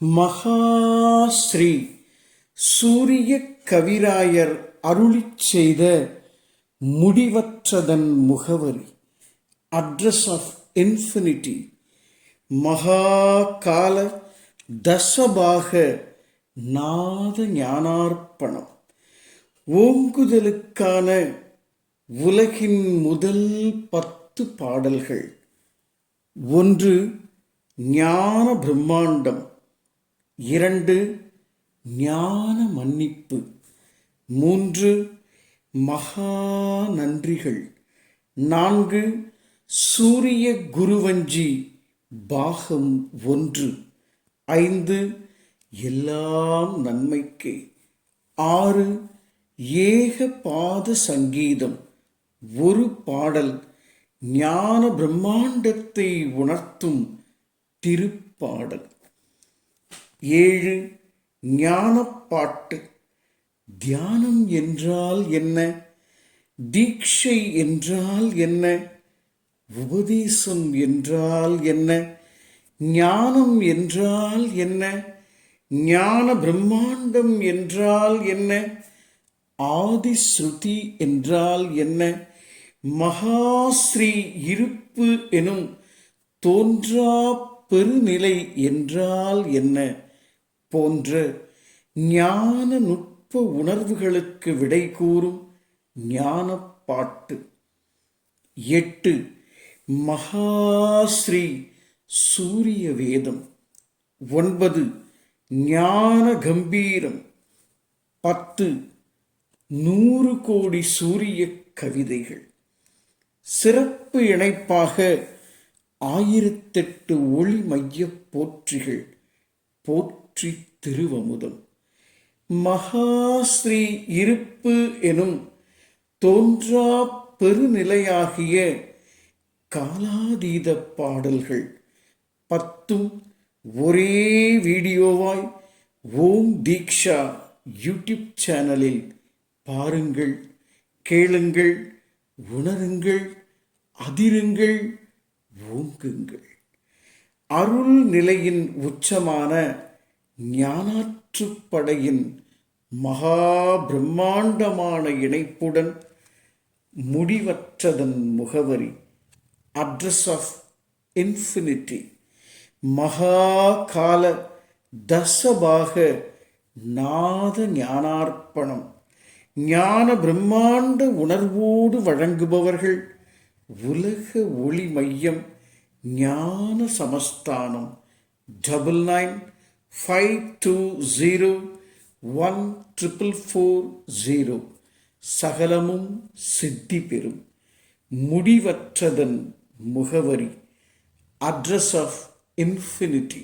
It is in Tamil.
மகாஸ்ரீ சூரிய கவிராயர் அருளிச் செய்த முடிவற்றதன் முகவரி. Address of infinity. மகாகால தசபாக நாத ஞானார்ப்பணம். ஓங்குதலுக்கான உலகின் முதல் 10 பாடல்கள். 1. ஞான பிரம்மாண்டம். 2. ஞான மன்னிப்பு. 3. மகா நன்றிகள். 4. சூரிய குருவஞ்சி பாகம் 1. 5. எல்லாம் நன்மைக்கே. 6. ஏக பாத சங்கீதம். ஒரு பாடல் ஞான பிரம்மாண்டத்தை உணர்த்தும் திருப்பாடல். 7. ஞானப்பாட்டு. தியானம் என்றால் என்ன? தீட்சை என்றால் என்ன? உபதேசம் என்றால் என்ன? ஞானம் என்றால் என்ன? ஞான பிரம்மாண்டம் என்றால் என்ன? ஆதிஸ்ருதி என்றால் என்ன? மகாஸ்ரீ இருப்பு எனும் தோன்றா பெருநிலை என்றால் என்ன? போன்ற ஞான நுட்ப உணர்வுகளுக்கு விடை கூறும் ஞானப்பாட்டு. 8. மகாஸ்ரீ சூரிய வேதம். 9. ஞான கம்பீரம். 10. 100 கோடி சூரிய கவிதைகள். சிறப்பு இணைப்பாக 1008 ஒளி மைய போற்றிகள். போற்றி திருவமுதம். மகாஸ்ரீ இருப்பு எனும் தோன்றா பெருநிலையாகிய காலாதீத பாடல்கள் 10 ஒரே வீடியோவாய் ஓம் தீக்ஷா யூடியூப் சேனலில் பாருங்கள், கேளுங்கள், உணருங்கள், அதிருங்கள், ஓங்குங்கள். அருள் நிலையின் உச்சமான ஞானாற்றுப்படையின் மகா பிரம்மாண்டமான இணைப்புடன் முடிவற்றதன் முகவரி. Address of infinity. மகாகால தசபாக நாத ஞானார்ப்பணம். ஞான பிரம்மாண்ட உணர்வோடு வழங்குபவர்கள் உலக ஒளி மையம் ஞான சமஸ்தானம். 9952014440. சகலமும் சித்தி பெறும். முடிவற்றதன் முகவரி. Address of infinity.